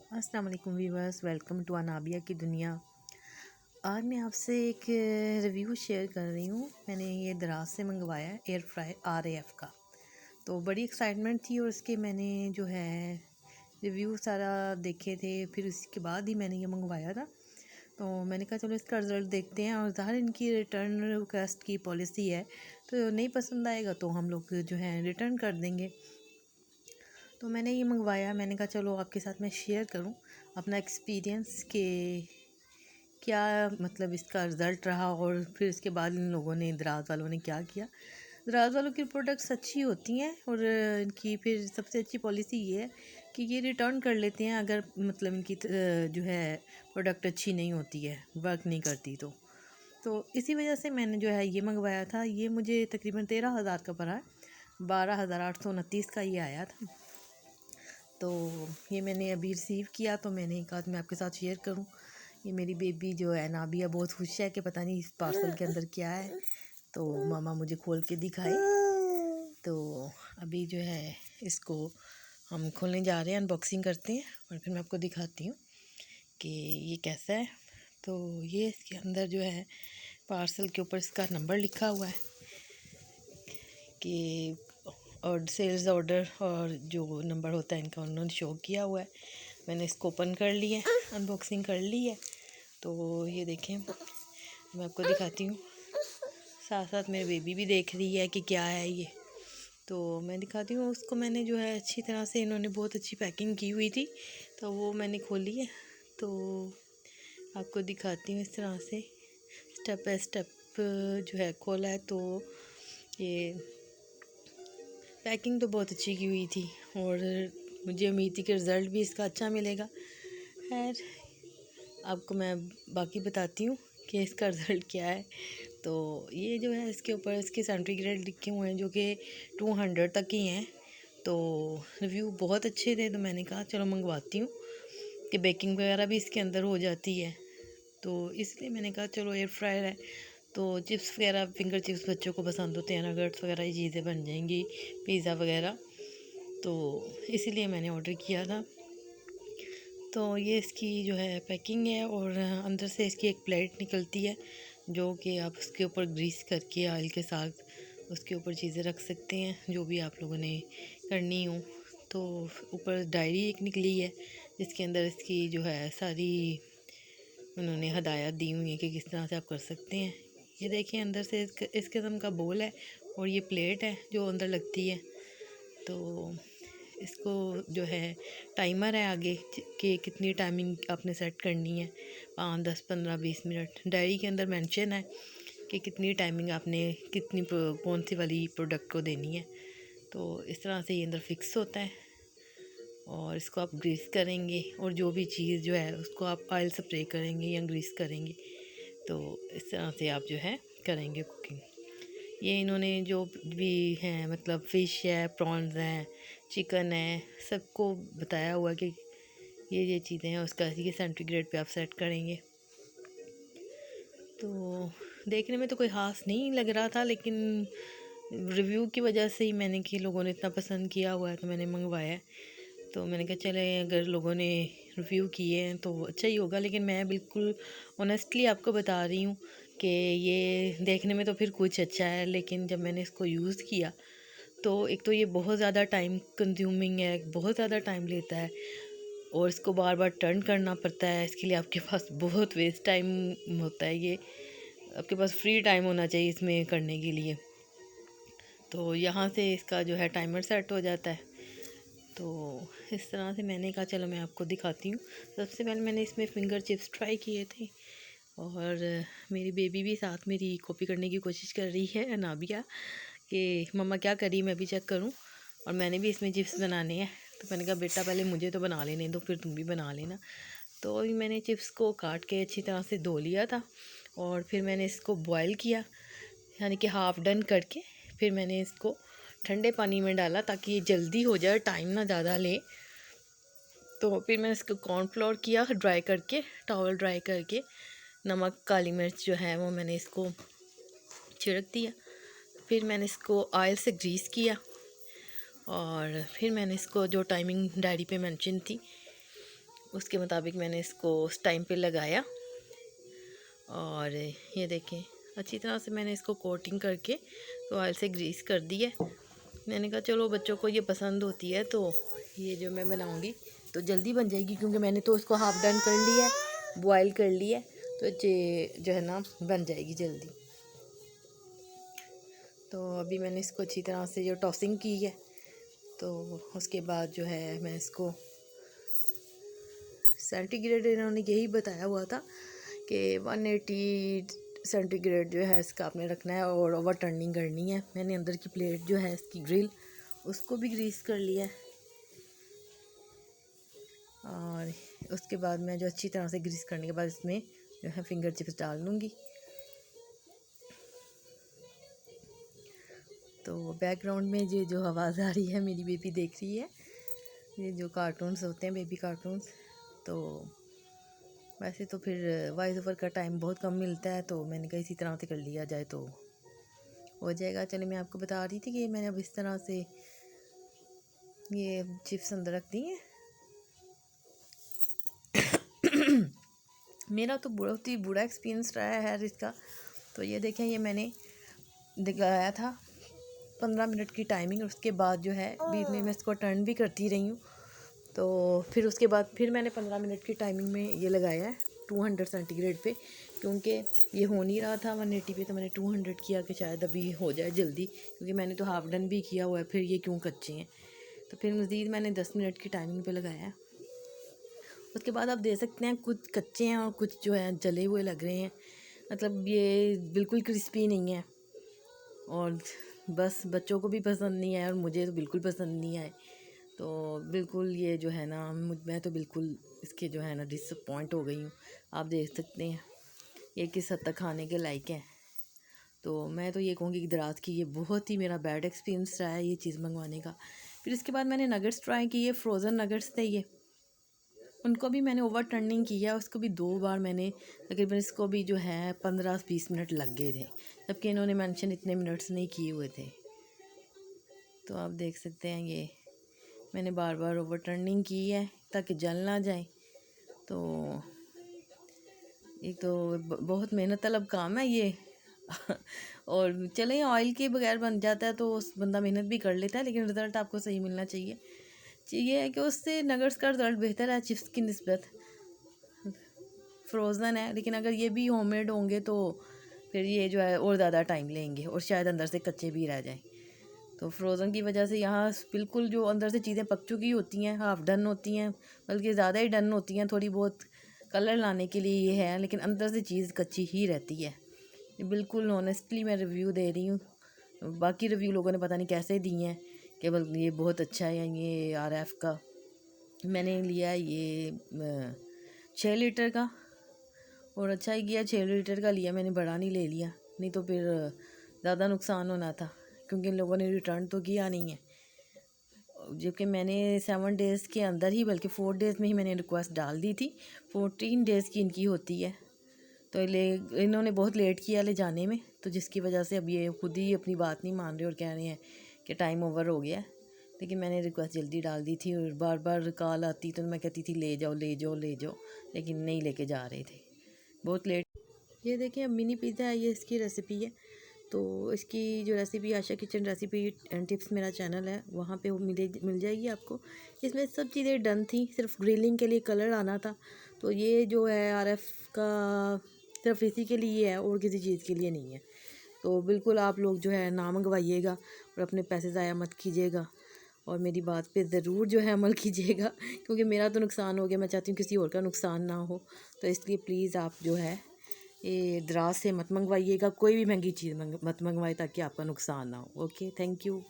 अस्सलाम वालेकुम viewers, welcome to Anabia की दुनिया। आज मैं आपसे एक रिव्यू शेयर कर रही हूँ। मैंने ये दराज से मंगवाया है एयर फ्राई RAF का। तो बड़ी एक्साइटमेंट थी और उसके मैंने जो है रिव्यू सारा देखे थे, फिर उसके बाद ही मैंने ये मंगवाया था। तो मैंने कहा चलो इसका रिज़ल्ट देखते हैं, और ज़ाहिर इनकी रिटर्न रिक्वेस्ट की पॉलिसी है, तो नहीं पसंद आएगा तो हम लोग जो है रिटर्न कर देंगे। तो मैंने ये मंगवाया, मैंने कहा चलो आपके साथ मैं शेयर करूं अपना एक्सपीरियंस कि क्या मतलब इसका रिज़ल्ट रहा, और फिर इसके बाद इन लोगों ने, दराज वालों ने क्या किया। दराज वालों की प्रोडक्ट्स अच्छी होती हैं, और इनकी फिर सबसे अच्छी पॉलिसी ये है कि ये रिटर्न कर लेते हैं अगर मतलब इनकी जो है प्रोडक्ट अच्छी नहीं होती है, वर्क नहीं करती। तो इसी वजह से मैंने जो है ये मंगवाया था। ये मुझे तकरीबन 13,000 का पड़ा है, 12,829 का ये आया था। तो ये मैंने अभी रिसीव किया, तो मैंने कहा मैं आपके साथ शेयर करूं। ये मेरी बेबी जो है नाबिया बहुत खुश है कि पता नहीं इस पार्सल के अंदर क्या है। तो मामा मुझे खोल के दिखाए। तो अभी जो है इसको हम खोलने जा रहे हैं, अनबॉक्सिंग करते हैं और फिर मैं आपको दिखाती हूँ कि ये कैसा है। तो ये इसके अंदर जो है पार्सल के ऊपर इसका नंबर लिखा हुआ है कि और सेल्स ऑर्डर, और जो नंबर होता है इनका उन्होंने शो किया हुआ है। मैंने इसको ओपन कर लिया है, अनबॉक्सिंग कर ली है। तो ये देखें, मैं आपको दिखाती हूँ, साथ साथ मेरी बेबी भी देख रही है कि क्या है ये। तो मैं दिखाती हूँ उसको। मैंने जो है अच्छी तरह से, इन्होंने बहुत अच्छी पैकिंग की हुई थी, तो वो मैंने खोली है। तो आपको दिखाती हूँ इस तरह से स्टेप बाय स्टेप जो है खोला है। तो ये पैकिंग तो बहुत अच्छी की हुई थी, और मुझे उम्मीद थी कि रिज़ल्ट भी इसका अच्छा मिलेगा। खैर, आपको मैं बाकी बताती हूँ कि इसका रिज़ल्ट क्या है। तो ये जो है इसके ऊपर इसके सेंटीग्रेड लिखे हुए हैं जो कि 200 तक ही हैं। तो रिव्यू बहुत अच्छे थे, तो मैंने कहा चलो मंगवाती हूँ कि बेकिंग वगैरह भी इसके अंदर हो जाती है। तो इसलिए मैंने कहा चलो एयर फ्रायर है तो चिप्स वगैरह, फिंगर चिप्स बच्चों को पसंद होते हैं, नगेट्स वगैरह ये चीज़ें बन जाएंगी, पिज़्ज़ा वगैरह। तो इसीलिए मैंने ऑर्डर किया था। तो ये इसकी जो है पैकिंग है, और अंदर से इसकी एक प्लेट निकलती है जो कि आप उसके ऊपर ग्रीस करके ऑयल के साथ उसके ऊपर चीज़ें रख सकते हैं जो भी आप लोगों ने करनी हो। तो ऊपर डायरी एक निकली है जिसके अंदर इसकी जो है सारी उन्होंने हदायत दी हुई है कि किस तरह से आप कर सकते हैं। ये देखिए, अंदर से इस किस्म का बोल है, और ये प्लेट है जो अंदर लगती है। तो इसको जो है टाइमर है आगे कि कितनी टाइमिंग आपने सेट करनी है, 5, 10, 15, 20 मिनट। डायरी के अंदर मेंशन है कि कितनी टाइमिंग आपने कितनी कौन सी वाली प्रोडक्ट को देनी है। तो इस तरह से ये अंदर फिक्स होता है, और इसको आप ग्रीस करेंगे, और जो भी चीज़ जो है उसको आप ऑयल स्प्रे करेंगे या ग्रीस करेंगे। तो इस तरह से आप जो है करेंगे कुकिंग। ये इन्होंने जो भी हैं, मतलब फ़िश है, प्रॉन्स हैं, चिकन है, सबको बताया हुआ कि ये चीज़ें हैं, उसका ये सेंटीग्रेड पे आप सेट करेंगे। तो देखने में तो कोई ख़ास नहीं लग रहा था, लेकिन रिव्यू की वजह से ही मैंने, कि लोगों ने इतना पसंद किया हुआ है तो मैंने मंगवाया है। तो मैंने कहा चले, अगर लोगों ने रिव्यू किए हैं तो अच्छा ही होगा। लेकिन मैं बिल्कुल ऑनेस्टली आपको बता रही हूँ कि ये देखने में तो फिर कुछ अच्छा है, लेकिन जब मैंने इसको यूज़ किया तो एक तो ये बहुत ज़्यादा टाइम कंज्यूमिंग है, बहुत ज़्यादा टाइम लेता है, और इसको बार बार टर्न करना पड़ता है। इसके लिए आपके पास बहुत वेस्ट टाइम होता है। ये आपके पास फ्री टाइम होना चाहिए इसमें करने के लिए। तो यहाँ से इसका जो है टाइमर सेट हो जाता है। तो इस तरह से मैंने कहा चलो मैं आपको दिखाती हूँ। सबसे पहले मैंने इसमें फिंगर चिप्स ट्राई किए थे, और मेरी बेबी भी साथ मेरी कॉपी करने की कोशिश कर रही है, नाबिया, कि मम्मा क्या करी, मैं भी चेक करूँ, और मैंने भी इसमें चिप्स बनाने हैं। तो मैंने कहा बेटा पहले मुझे तो बना लेने दो, फिर तुम भी बना लेना। तो अभी मैंने चिप्स को काट के अच्छी तरह से धो लिया था, और फिर मैंने इसको बॉयल किया, यानी कि हाफ़ डन करके फिर मैंने इसको ठंडे पानी में डाला ताकि ये जल्दी हो जाए, टाइम ना ज़्यादा ले। तो फिर मैंने इसको कॉर्नफ्लोर किया ड्राई करके, टॉवल ड्राई करके, नमक, काली मिर्च जो है वो मैंने इसको छिड़क दिया। फिर मैंने इसको ऑयल से ग्रीस किया, और फिर मैंने इसको जो टाइमिंग डायरी पे मेंशन थी उसके मुताबिक मैंने इसको उस टाइम पे लगाया। और ये देखें अच्छी तरह से मैंने इसको कोटिंग करके तो ऑयल से ग्रीस कर दी है। मैंने कहा चलो बच्चों को ये पसंद होती है तो ये जो मैं बनाऊंगी तो जल्दी बन जाएगी, क्योंकि मैंने तो इसको हाफ़ डन कर लिया है, बॉयल कर लिया है, तो ये जो है ना बन जाएगी जल्दी। तो अभी मैंने इसको अच्छी तरह से जो टॉसिंग की है, तो उसके बाद जो है मैं इसको सेंटीग्रेड इन्होंने यही बताया हुआ था कि 180 सेंटीग्रेड जो है इसका आपने रखना है और ओवर टर्निंग करनी है। मैंने अंदर की प्लेट जो है इसकी ग्रिल उसको भी ग्रीस कर लिया है। और उसके बाद मैं जो अच्छी तरह से ग्रीस करने के बाद इसमें जो है फिंगर चिप्स डाल दूँगी। तो बैकग्राउंड में जो आवाज़ आ रही है मेरी बेबी देख रही है, ये जो कार्टून्स होते हैं बेबी कार्टून्स। तो वैसे तो फिर वॉइस ओवर का टाइम बहुत कम मिलता है, तो मैंने कहा इसी तरह से कर लिया जाए तो हो जाएगा। चलिए मैं आपको बता रही थी कि मैंने अब इस तरह से ये चिप्स अंदर रख दी हैं। मेरा तो बहुत ही बुरा एक्सपीरियंस रहा है यार इसका। तो ये देखें, ये मैंने दिखाया था 15 मिनट की टाइमिंग, और उसके बाद जो है बीच में मैं इसको टर्न भी करती रही हूँ। तो फिर उसके बाद फिर मैंने 15 मिनट की टाइमिंग में ये लगाया है 200 सेंटीग्रेड पे, क्योंकि ये हो नहीं रहा था 180 पे, तो मैंने 200 किया कि शायद अभी हो जाए जल्दी, क्योंकि मैंने तो हाफ डन भी किया हुआ है, फिर ये क्यों कच्चे हैं। तो फिर मज़ीद मैंने 10 मिनट की टाइमिंग पे लगाया है। उसके बाद आप देख सकते हैं कुछ कच्चे हैं और कुछ जो है जले हुए लग रहे हैं, मतलब ये बिल्कुल क्रिस्पी नहीं है। और बस बच्चों को भी पसंद नहीं आया और मुझे तो बिल्कुल पसंद नहीं आए। तो बिल्कुल ये जो है ना मैं तो बिल्कुल इसके जो है ना डिसअपॉइंट हो गई हूँ। आप देख सकते हैं ये किस हद तक खाने के लायक है। तो मैं तो ये कहूँगी कि दराज की ये बहुत ही मेरा बैड एक्सपीरियंस रहा है ये चीज़ मंगवाने का। फिर इसके बाद मैंने नगेट्स ट्राई किए, फ्रोज़न नगेट्स थे ये, उनको भी मैंने ओवर टर्निंग किया, उसको भी 2 बार मैंने तकरीबन इसको भी जो है 15-20 मिनट लग गए थे, जबकि इन्होंने मेंशन इतने मिनट्स नहीं किए हुए थे। तो आप देख सकते हैं ये मैंने बार बार ओवर टर्निंग की है ताकि जल ना जाए। तो एक तो बहुत मेहनत तलब काम है ये। और चलें ऑयल के बगैर बन जाता है तो उस बंदा मेहनत भी कर लेता है, लेकिन रिज़ल्ट आपको सही मिलना चाहिए। ये है कि उससे नगेट्स का रिज़ल्ट बेहतर है चिप्स की निस्बत। फ्रोज़न है, लेकिन अगर ये भी होममेड होंगे तो फिर ये जो है और ज़्यादा टाइम लेंगे और शायद अंदर से कच्चे भी रह जाएं। तो फ्रोज़न की वजह से यहाँ बिल्कुल जो अंदर से चीज़ें पक चुकी होती हैं, हाफ़ डन होती हैं, बल्कि ज़्यादा ही डन होती हैं, थोड़ी बहुत कलर लाने के लिए ये है, लेकिन अंदर से चीज़ कच्ची ही रहती है। बिल्कुल ऑनेस्टली मैं रिव्यू दे रही हूँ। बाकी रिव्यू लोगों ने पता नहीं कैसे दिए हैं कि बल्कि ये बहुत अच्छा है। ये RF का मैंने लिया ये 6 लीटर का, और अच्छा ही किया 6 लीटर का लिया मैंने, बड़ा नहीं ले लिया, नहीं तो फिर ज़्यादा नुकसान होना था, क्योंकि इन लोगों ने रिटर्न तो किया नहीं है। जबकि मैंने 7 डेज़ के अंदर ही, बल्कि 4 डेज़ में ही मैंने रिक्वेस्ट डाल दी थी। 14 डेज़ की इनकी होती है, तो इन्होंने बहुत लेट किया ले जाने में, तो जिसकी वजह से अब ये खुद ही अपनी बात नहीं मान रहे और कह रहे हैं कि टाइम ओवर हो गया। लेकिन मैंने रिक्वेस्ट जल्दी डाल दी थी और बार बार कॉल आती तो मैं कहती थी ले जाओ ले जाओ ले जाओ, लेकिन नहीं लेके जा रहे थे, बहुत लेट। ये देखिए अब मिनी पिज़्ज़ा है, ये इसकी रेसिपी है। तो इसकी जो recipe Asha kitchen recipe and tips मेरा चैनल है, वहाँ पे वो मिल जाएगी आपको। इसमें सब चीज़ें डन थी, सिर्फ ग्रिलिंग के लिए कलर आना था। तो ये जो है RF का सिर्फ इसी के लिए है और किसी चीज़ के लिए नहीं है। तो बिल्कुल आप लोग जो है ना मंगवाइएगा और अपने पैसे ज़ाया मत कीजिएगा, और मेरी बात पे ज़रूर जो है अमल कीजिएगा, क्योंकि मेरा तो नुकसान हो गया, मैं चाहती हूँ किसी और का नुकसान ना हो। तो इसलिए प्लीज़ आप जो है ये दराज से मत मंगवाइएगा, कोई भी महंगी चीज़ मत मंगवाए ताकि आपका नुकसान ना हो। Okay, thank you.